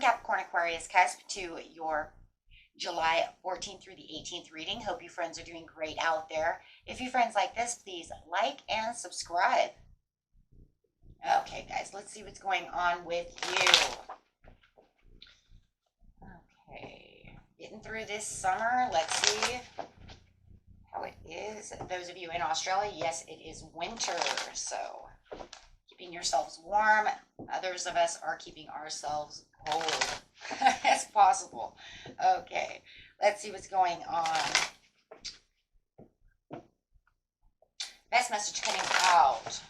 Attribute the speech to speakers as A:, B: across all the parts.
A: Capricorn Aquarius Cusp to your July 14th through the 18th reading. Hope you friends are doing great out there. If you friends like this, please like and subscribe. Okay, guys, let's see what's going on with you. Okay, getting through this summer. Let's see how it is. Those of you in Australia, yes, it is winter, so keeping yourselves warm. Others of us are keeping ourselves cold as possible. Okay, let's see what's going on. Best message coming out.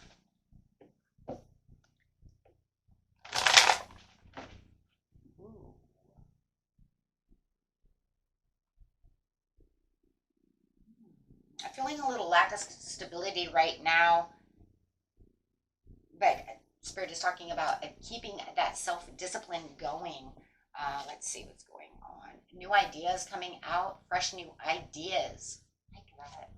A: I'm feeling a little lack of stability right now, but Spirit is talking about keeping that self-discipline going. Let's see what's going on. New ideas coming out, fresh new ideas. I got it.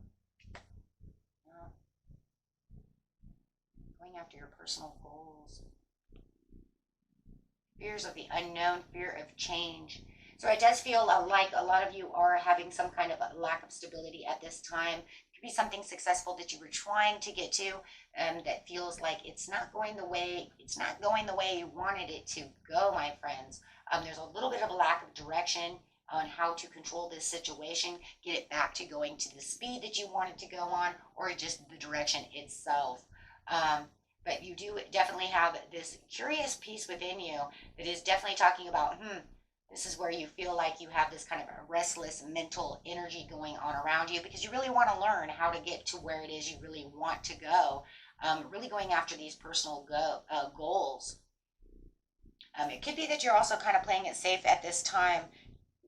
A: Going after your personal goals. Fears of the unknown, fear of change. So it does feel like a lot of you are having some kind of a lack of stability at this time. It could be something successful that you were trying to get to, that feels like it's not going the way you wanted it to go, my friends. There's a little bit of a lack of direction on how to control this situation, get it back to going to the speed that you want it to go on, or just the direction itself. But you do definitely have this curious piece within you that is definitely talking about, this is where you feel like you have this kind of a restless mental energy going on around you, because you really want to learn how to get to where it is you really want to go. Really going after these personal goals. It could be that you're also kind of playing it safe at this time,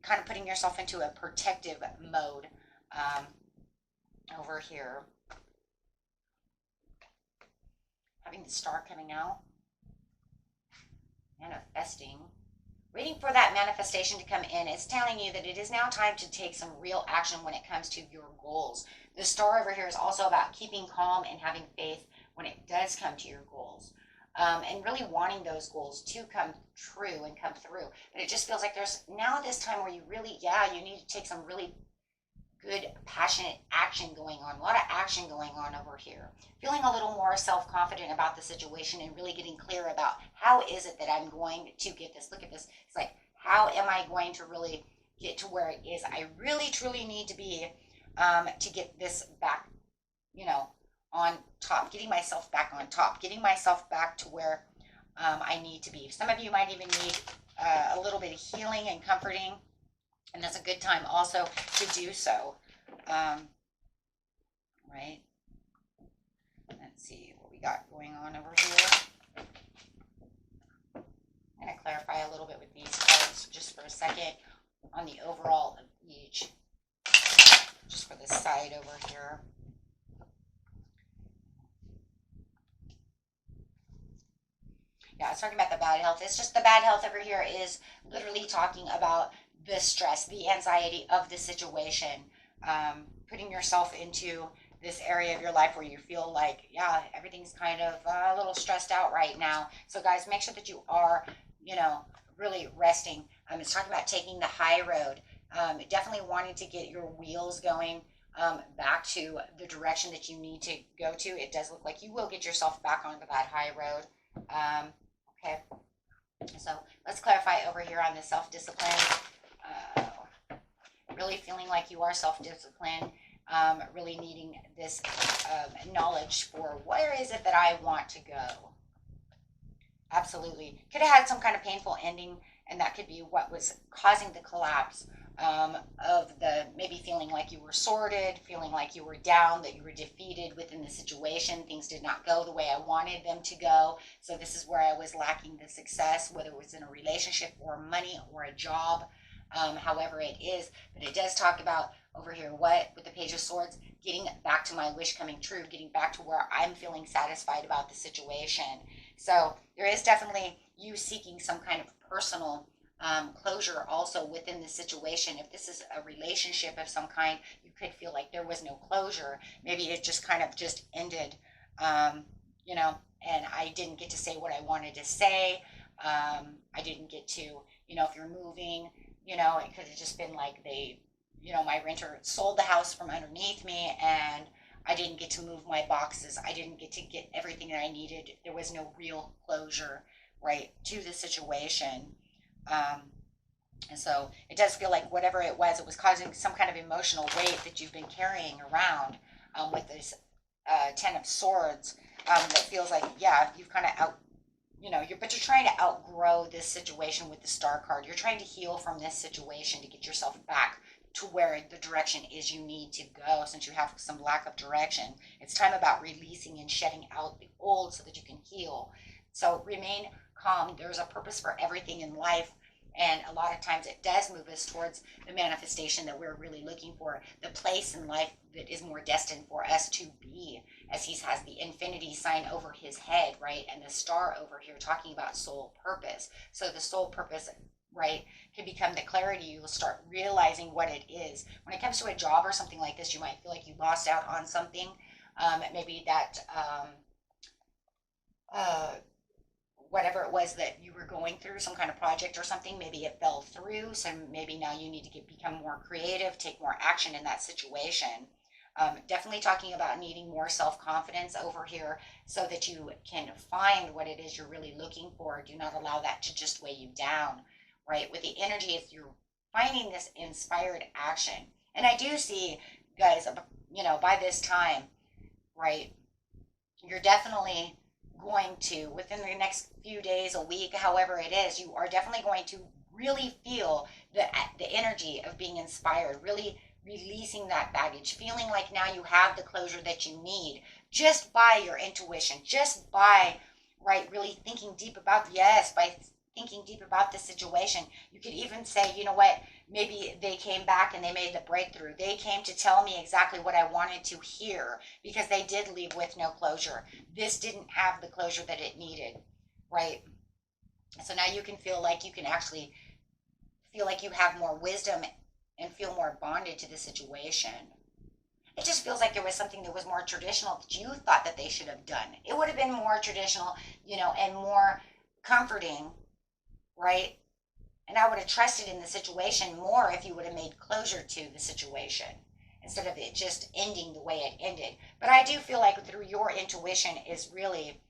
A: kind of putting yourself into a protective mode over here. Having the star coming out. Manifesting. Waiting for that manifestation to come in. It's telling you that it is now time to take some real action when it comes to your goals. The star over here is also about keeping calm and having faith when it does come to your goals. And really wanting those goals to come true and come through. But it just feels like there's now this time where you really, you need to take some really good, passionate action going on. A lot of action going on over here. Feeling a little more self-confident about the situation and really getting clear about how is it that I'm going to get this. Look at this. It's like, how am I going to really get to where it is I really, truly need to be to get this back, on top. Getting myself back on top. Getting myself back to where I need to be. Some of you might even need a little bit of healing and comforting. And that's a good time also to do so. Right? Let's see what we got going on over here. I'm going to clarify a little bit with these cards just for a second on the overall of each. Just for the side over here. Yeah, I was talking about the bad health. It's just the bad health over here is literally talking about the stress, the anxiety of the situation, putting yourself into this area of your life where you feel like, everything's kind of a little stressed out right now. So guys, make sure that you are, really resting. It's talking about taking the high road, definitely wanting to get your wheels going back to the direction that you need to go to. It does look like you will get yourself back onto that high road. Okay, so let's clarify over here on the self-discipline. Really feeling like you are self-disciplined, really needing this knowledge for where is it that I want to go. Absolutely. Could have had some kind of painful ending, and that could be what was causing the collapse of the maybe feeling like you were sorted, feeling like you were down, that you were defeated within the situation. Things did not go the way I wanted them to go. So this is where I was lacking the success, whether it was in a relationship or money or a job. However it is, but it does talk about over here with the Page of Swords, getting back to my wish coming true, getting back to where I'm feeling satisfied about the situation. So there is definitely you seeking some kind of personal closure also within the situation. If this is a relationship of some kind, you could feel like there was no closure. Maybe it just kind of ended, and I didn't get to say what I wanted to say. I didn't get to, if you're moving, it could have just been like my renter sold the house from underneath me, and I didn't get to move my boxes. I didn't get to get everything that I needed. There was no real closure, right, to the situation. Um, and so it does feel like whatever it was causing some kind of emotional weight that you've been carrying around, with this Ten of Swords, that feels like, yeah, you've kind of but you're trying to outgrow this situation with the Star card. You're trying to heal from this situation to get yourself back to where the direction is you need to go, since you have some lack of direction. It's time about releasing and shedding out the old so that you can heal. So remain calm. There's a purpose for everything in life. And a lot of times it does move us towards the manifestation that we're really looking for, the place in life that is more destined for us to be, as he has the infinity sign over his head, right? And the star over here talking about soul purpose. So the soul purpose, right, can become the clarity. You'll start realizing what it is. When it comes to a job or something like this, you might feel like you lost out on something. Maybe that whatever it was that you were going through, some kind of project or something, maybe it fell through. So maybe now you need to become more creative, take more action in that situation. Definitely talking about needing more self-confidence over here so that you can find what it is you're really looking for. Do not allow that to just weigh you down, right? With the energy, if you're finding this inspired action. And I do see, guys, by this time, right, you're definitely going to, within the next few days, a week, however it is, you are definitely going to really feel the energy of being inspired, really releasing that baggage, feeling like now you have the closure that you need just by your intuition, just by, right, really thinking deep about, by thinking deep about the situation. You could even say, you know what, maybe they came back and they made the breakthrough. They came to tell me exactly what I wanted to hear, because they did leave with no closure. This didn't have the closure that it needed, right? So now you can feel like you can actually feel like you have more wisdom and feel more bonded to the situation. It just feels like there was something that was more traditional that you thought that they should have done. It would have been more traditional, and more comforting, right? And I would have trusted in the situation more if you would have made closure to the situation instead of it just ending the way it ended. But I do feel like through your intuition is really,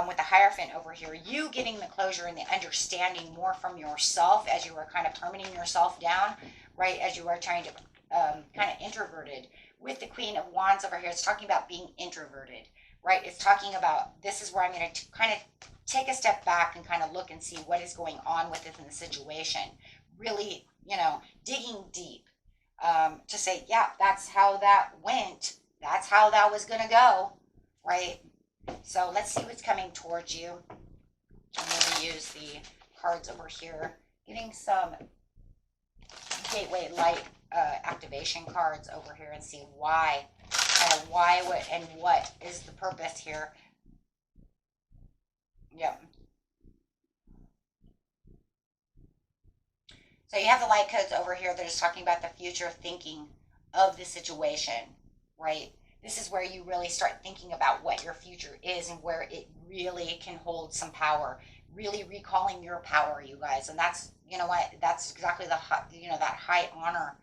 A: with the Hierophant over here, you getting the closure and the understanding more from yourself as you are kind of permitting yourself down, right? As you are trying to kind of introverted. With the Queen of Wands over here, it's talking about being introverted, right? It's talking about, this is where I'm going to kind of take a step back and kind of look and see what is going on with it in the situation. Really, digging deep, to say, yeah, that's how that went. That's how that was going to go, right? So let's see what's coming towards you. I'm going to use the cards over here, getting some Gateway Light activation cards over here, and see why, what is the purpose here. Yep. So you have the light codes over here that is talking about the future thinking of the situation, right? This is where you really start thinking about what your future is and where it really can hold some power, really recalling your power, you guys. And that's, that's exactly that high honor.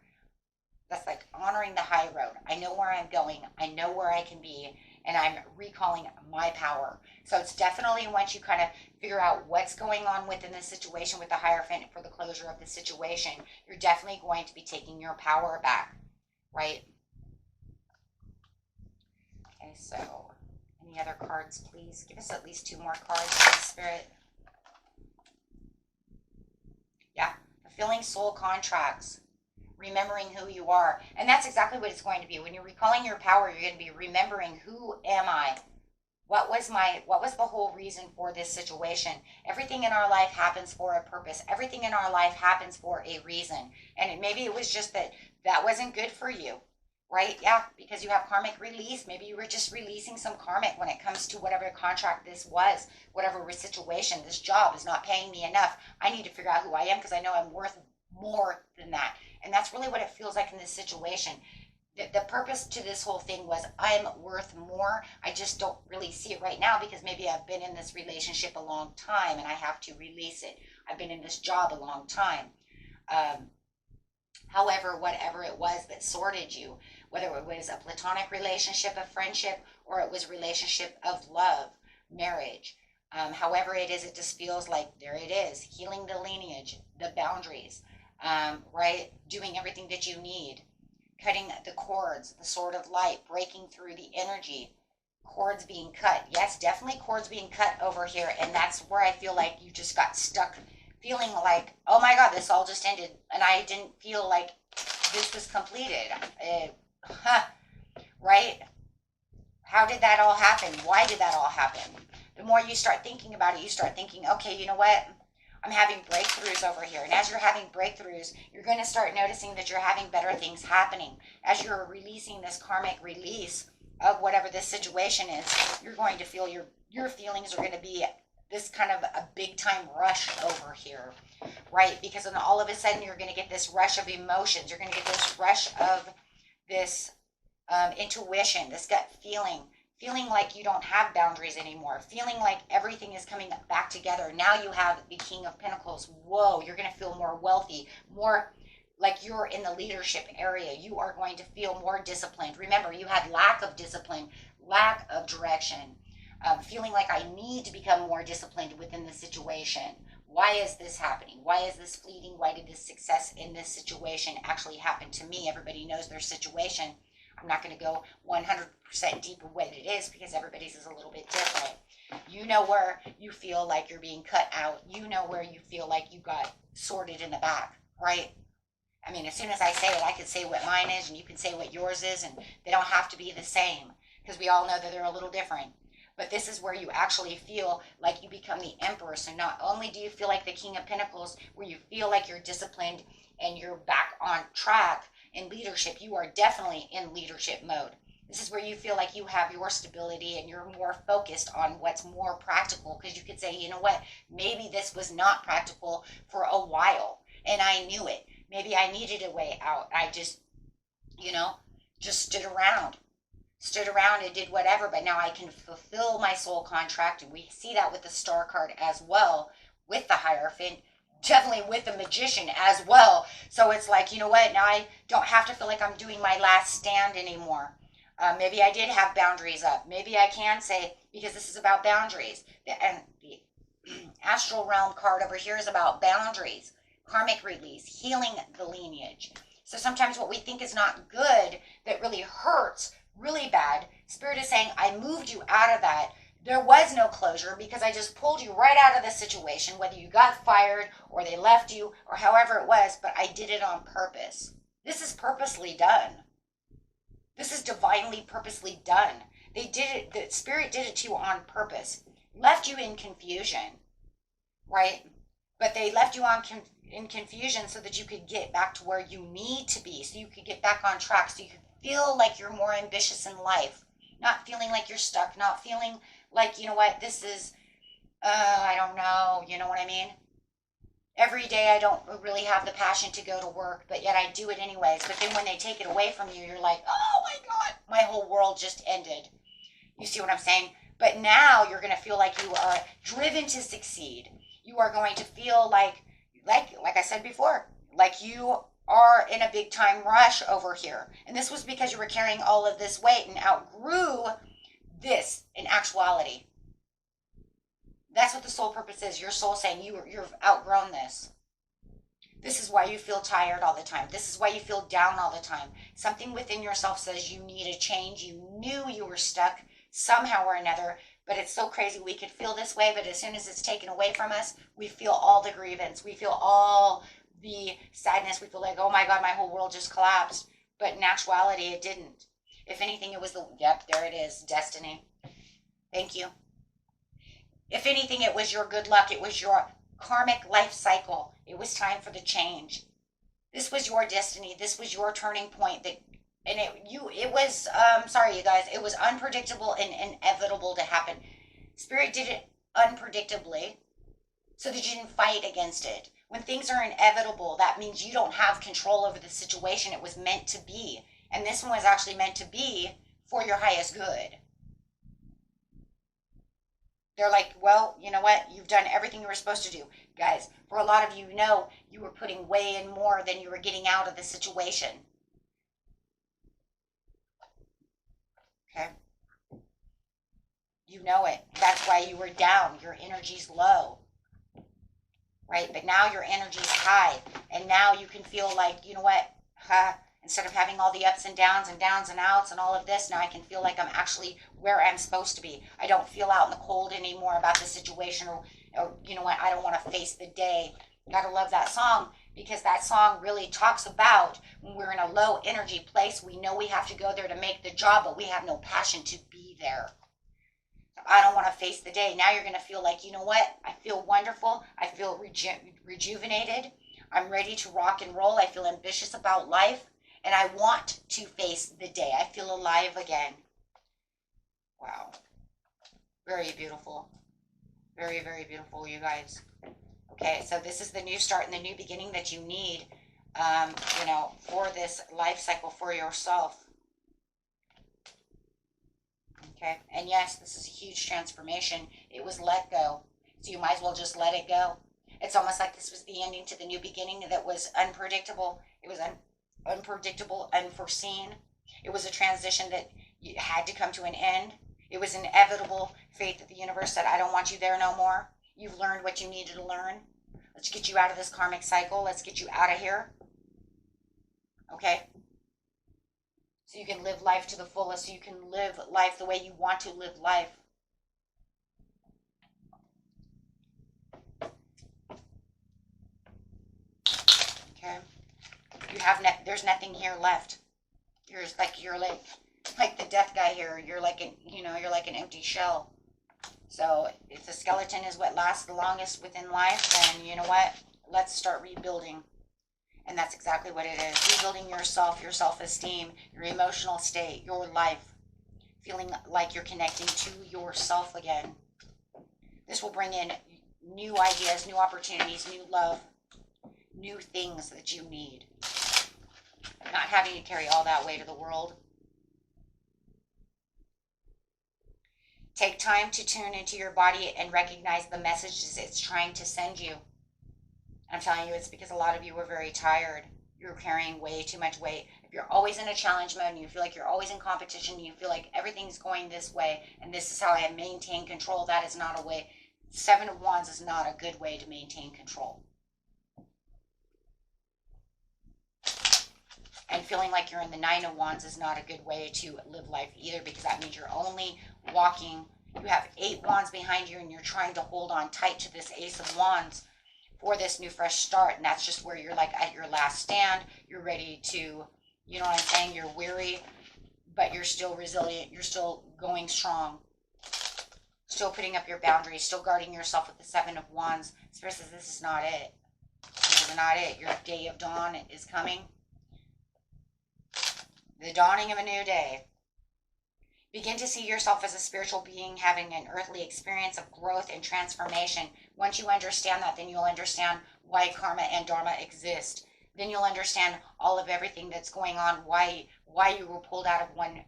A: That's like honoring the high road. I know where I'm going. I know where I can be. And I'm recalling my power. So it's definitely, once you kind of figure out what's going on within the situation with the Hierophant for the closure of the situation, you're definitely going to be taking your power back, right? Okay, so any other cards, please? Give us at least 2 more cards, Spirit. Yeah, fulfilling soul contracts. Remembering who you are. And that's exactly what it's going to be. When you're recalling your power, you're going to be remembering, who am I? What was the whole reason for this situation? Everything in our life happens for a purpose. Everything in our life happens for a reason. And maybe it was just that wasn't good for you, right? Yeah, because you have karmic release. Maybe you were just releasing some karmic when it comes to whatever contract this was, whatever situation. This job is not paying me enough. I need to figure out who I am, because I know I'm worth more than that. And that's really what it feels like in this situation. The purpose to this whole thing was I'm worth more. I just don't really see it right now because maybe I've been in this relationship a long time and I have to release it. I've been in this job a long time. However, whatever it was that sorted you, whether it was a platonic relationship of friendship or it was a relationship of love, marriage, however it is, it just feels like there it is, healing the lineage, the boundaries, right? Doing everything that you need, cutting the cords, the sword of light, breaking through the energy, cords being cut. Yes, definitely cords being cut over here. And that's where I feel like you just got stuck feeling like, oh my God, this all just ended. And I didn't feel like this was completed. Right? How did that all happen? Why did that all happen? The more you start thinking about it, you start thinking, okay, you know what? I'm having breakthroughs over here. And as you're having breakthroughs, you're going to start noticing that you're having better things happening. As you're releasing this karmic release of whatever this situation is, you're going to feel your feelings are going to be this kind of a big time rush over here, right? Because then all of a sudden you're going to get this rush of emotions. You're going to get this rush of this intuition, this gut feeling like you don't have boundaries anymore, feeling like everything is coming back together. Now you have the King of Pentacles. Whoa, you're going to feel more wealthy, more like you're in the leadership area. You are going to feel more disciplined. Remember, you had lack of discipline, lack of direction, feeling like I need to become more disciplined within the situation. Why is this happening? Why is this fleeting? Why did this success in this situation actually happen to me? Everybody knows their situation. I'm not going to go 100% deep in what it is because everybody's is a little bit different. You know where you feel like you're being cut out. You know where you feel like you got sorted in the back, right? I mean, as soon as I say it, I could say what mine is and you can say what yours is, and they don't have to be the same because we all know that they're a little different. But this is where you actually feel like you become the emperor. So not only do you feel like the King of Pentacles, where you feel like you're disciplined and you're back on track in leadership, you are definitely in leadership mode. This is where you feel like you have your stability and you're more focused on what's more practical, because you could say, you know what, maybe this was not practical for a while and I knew it. Maybe I needed a way out. I just, just stood around and did whatever, but now I can fulfill my soul contract. And we see that with the Star card as well, with the Hierophant, definitely with the Magician as well. So it's like, you know what, now I don't have to feel like I'm doing my last stand anymore. Maybe I did have boundaries up. Maybe I can say, because this is about boundaries, and the Astral Realm card over here is about boundaries, karmic release, healing the lineage. So sometimes what we think is not good, that really hurts really bad, Spirit is saying, I moved you out of that. There was no closure because I just pulled you right out of the situation, whether you got fired or they left you or however it was, but I did it on purpose. This is purposely done. This is divinely purposely done. They did it, the Spirit did it to you on purpose. Left you in confusion, right? But they left you in confusion so that you could get back to where you need to be, so you could get back on track, so you could feel like you're more ambitious in life, not feeling like you're stuck, not feeling like, you know what, this is, I don't know, you know what I mean? Every day I don't really have the passion to go to work, but yet I do it anyways. But then when they take it away from you, you're like, oh my God, my whole world just ended. You see what I'm saying? But now you're going to feel like you are driven to succeed. You are going to feel like I said before, like you are in a big time rush over here. And this was because you were carrying all of this weight and outgrew this in actuality. That's what the soul purpose is. Your soul saying you've outgrown this. This is why you feel tired all the time. This is why you feel down all the time. Something within yourself says you need a change. You knew you were stuck somehow or another. But it's so crazy. We could feel this way, but as soon as it's taken away from us, we feel all the grievance. We feel all the sadness. We feel like, oh my God, my whole world just collapsed. But in actuality, it didn't. If anything, it was there it is, destiny. Thank you. If anything, it was your good luck. It was your karmic life cycle. It was time for the change. This was your destiny. This was your turning point. It was, sorry you guys, it was unpredictable and inevitable to happen. Spirit did it unpredictably so that you didn't fight against it. When things are inevitable, that means you don't have control over the situation. It was meant to be. And this one was actually meant to be for your highest good. They're like, well, you know what? You've done everything you were supposed to do. Guys, for a lot of you, you were putting way in more than you were getting out of the situation. Okay? You know it. That's why you were down. Your energy's low. Right? But now your energy's high. And now you can feel like, you know what? Instead of having all the ups and downs and outs and all of this, now I can feel like I'm actually where I'm supposed to be. I don't feel out in the cold anymore about the situation, or you know what, I don't want to face the day. Gotta love that song, because that song really talks about when we're in a low energy place, we know we have to go there to make the job, but we have no passion to be there. I don't want to face the day. Now you're going to feel like, you know what, I feel wonderful. I feel rejuvenated. I'm ready to rock and roll. I feel ambitious about life. And I want to face the day. I feel alive again. Wow. Very beautiful. Very, very beautiful, you guys. Okay, so this is the new start and the new beginning that you need, for this life cycle for yourself. Okay, and yes, this is a huge transformation. It was let go. So you might as well just let it go. It's almost like this was the ending to the new beginning that was unpredictable. It was unpredictable, unforeseen. It was a transition that had to come to an end. It was inevitable. Fate that the universe said, I don't want you there no more. You've learned what you needed to learn. Let's get you out of this karmic cycle. Let's get you out of here. Okay? So you can live life to the fullest. So you can live life the way you want to live life. Okay? There's nothing here left. You're like the death guy here. You're like an empty shell. So if the skeleton is what lasts the longest within life, then you know what? Let's start rebuilding. And that's exactly what it is. Rebuilding yourself, your self-esteem, your emotional state, your life. Feeling like you're connecting to yourself again. This will bring in new ideas, new opportunities, new love, new things that you need. Not having to carry all that weight of the world. Take time to tune into your body and recognize the messages it's trying to send you. I'm telling you, it's because a lot of you are very tired. You're carrying way too much weight. If you're always in a challenge mode and you feel like you're always in competition, you feel like everything's going this way and this is how I maintain control, that is not a way. 7 of Wands is not a good way to maintain control. And feeling like you're in the 9 of Wands is not a good way to live life either, because that means you're only walking. You have 8 Wands behind you and you're trying to hold on tight to this Ace of Wands for this new fresh start. And that's just where you're like at your last stand. You're ready to, you know what I'm saying? You're weary, but you're still resilient. You're still going strong. Still putting up your boundaries. Still guarding yourself with the 7 of Wands. Spirit says this is not it. This is not it. Your day of dawn is coming. The dawning of a new day. Begin to see yourself as a spiritual being having an earthly experience of growth and transformation. Once you understand that, then you'll understand why karma and dharma exist. Then you'll understand all of everything that's going on, why you were pulled out of one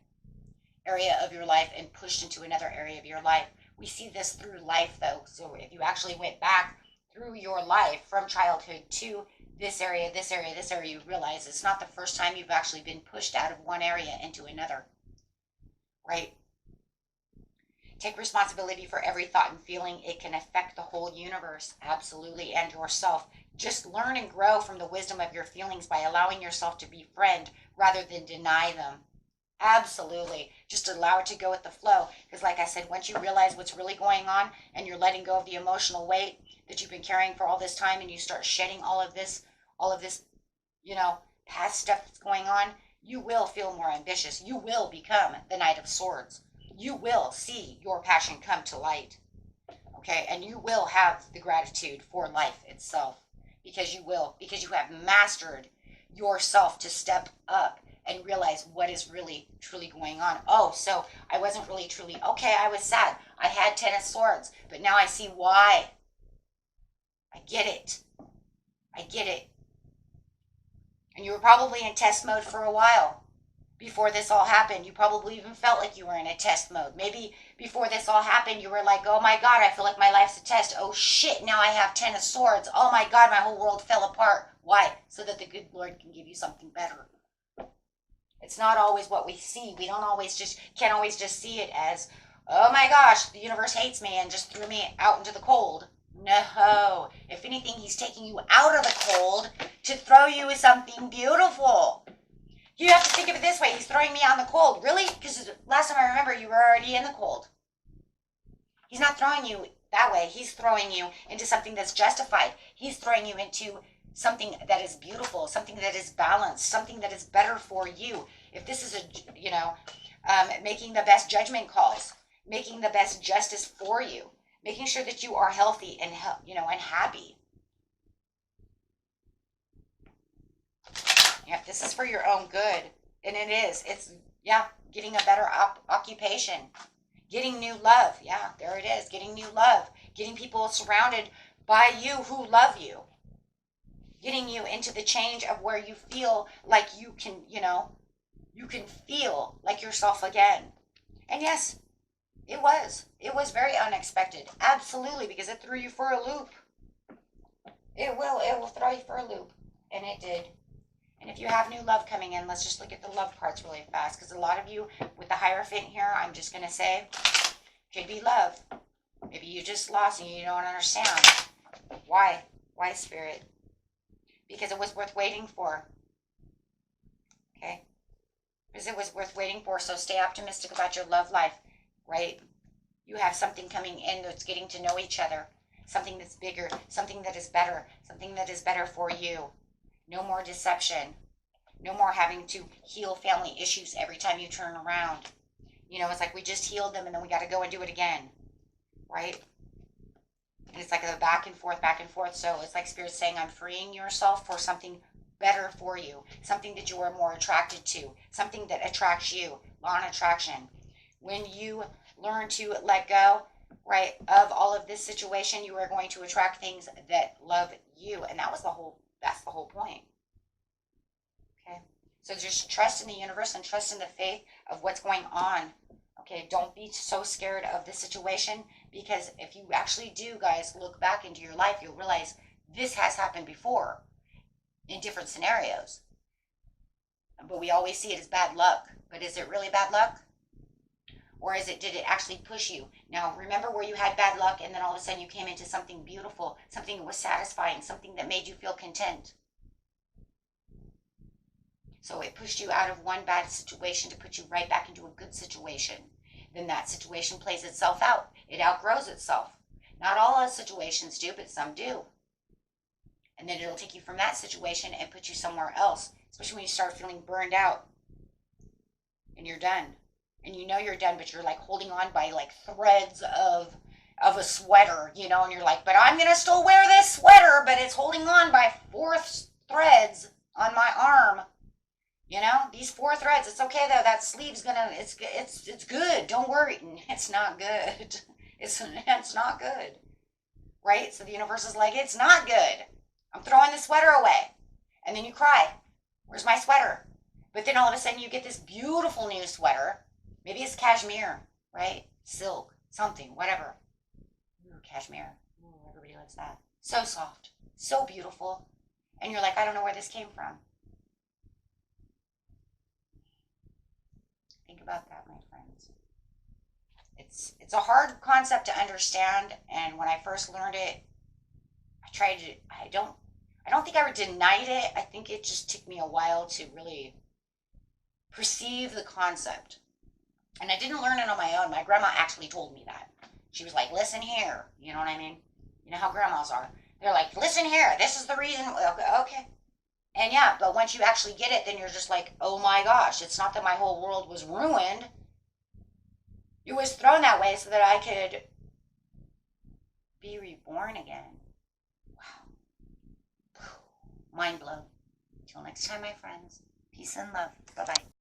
A: area of your life and pushed into another area of your life. We see this through life, though. So if you actually went back through your life from childhood to this area, you realize it's not the first time you've actually been pushed out of one area into another. Right? Take responsibility for every thought and feeling. It can affect the whole universe, absolutely, and yourself. Just learn and grow from the wisdom of your feelings by allowing yourself to befriend rather than deny them. Absolutely. Just allow it to go with the flow. Because like I said, once you realize what's really going on and you're letting go of the emotional weight that you've been carrying for all this time, and you start shedding all of this, past stuff that's going on, you will feel more ambitious. You will become the Knight of Swords. You will see your passion come to light. Okay? And you will have the gratitude for life itself. Because you have mastered yourself to step up and realize what is really, truly going on. Oh, so I wasn't really, truly, okay, I was sad. I had 10 of Swords, but now I see why. I get it. And you were probably in test mode for a while. before this all happened. You probably even felt like you were in a test mode. Maybe before this all happened, you were like, oh my God, I feel like my life's a test. Oh shit, now I have 10 of swords. Oh my God, my whole world fell apart. Why? So that the good Lord can give you something better. It's not always what we see. We can't always just see it as, oh my gosh, the universe hates me and just threw me out into the cold. No. If anything, he's taking you out of the cold to throw you something beautiful. You have to think of it this way. He's throwing me out in the cold. Really? Because last time I remember, you were already in the cold. He's not throwing you that way. He's throwing you into something that's justified. He's throwing you into something that is beautiful, something that is balanced, something that is better for you. If this is making the best judgment calls, making the best justice for you, making sure that you are healthy and and happy. Yeah, this is for your own good, and it is. It's getting a better occupation, getting new love. Yeah, there it is. Getting new love, getting people surrounded by you who love you, getting you into the change of where you feel like you can, you can feel like yourself again. And yes, it was very unexpected. Absolutely, because it threw you for a loop. It will throw you for a loop, and it did. And if you have new love coming in, let's just look at the love parts really fast, because a lot of you with the Hierophant here, I'm just going to say, could be love. Maybe you just lost and you don't understand. Why? Why, Spirit? Because it was worth waiting for. Okay? Because it was worth waiting for, so stay optimistic about your love life, right? You have something coming in that's getting to know each other, something that's bigger, something that is better for you. No more deception. No more having to heal family issues every time you turn around. It's like we just healed them and then we got to go and do it again. Right? And it's like a back and forth. So it's like Spirit saying, I'm freeing yourself for something better for you. Something that you are more attracted to. Something that attracts you. Law and attraction. When you learn to let go, right, of all of this situation, you are going to attract things that love you. And that's the whole point. Okay? So just trust in the universe and trust in the faith of what's going on. Okay? Don't be so scared of the situation, because if you actually do, guys, look back into your life, you'll realize this has happened before in different scenarios. But we always see it as bad luck. But is it really bad luck? Or did it actually push you? Now, remember where you had bad luck and then all of a sudden you came into something beautiful, something that was satisfying, something that made you feel content. So it pushed you out of one bad situation to put you right back into a good situation. Then that situation plays itself out. It outgrows itself. Not all situations do, but some do. And then it'll take you from that situation and put you somewhere else, especially when you start feeling burned out and you're done. And you're done, but you're like holding on by like threads of a sweater, and you're like, but I'm going to still wear this sweater, but it's holding on by 4 threads on my arm. These 4 threads, it's okay though. That sleeve's it's good. Don't worry. It's not good. It's not good. Right? So the universe is like, it's not good. I'm throwing the sweater away. And then you cry. Where's my sweater? But then all of a sudden you get this beautiful new sweater. Maybe it's cashmere, right? Silk, something, whatever. Ooh, cashmere. Ooh, everybody likes that. So soft, so beautiful. And you're like, I don't know where this came from. Think about that, my friends. It's a hard concept to understand, and when I first learned it, I don't think I ever denied it. I think it just took me a while to really perceive the concept. And I didn't learn it on my own. My grandma actually told me that. She was like, listen here. You know what I mean? You know how grandmas are. They're like, listen here. This is the reason. Okay. And yeah, but once you actually get it, then you're just like, oh my gosh. It's not that my whole world was ruined. It was thrown that way so that I could be reborn again. Wow. Mind blown. Until next time, my friends. Peace and love. Bye-bye.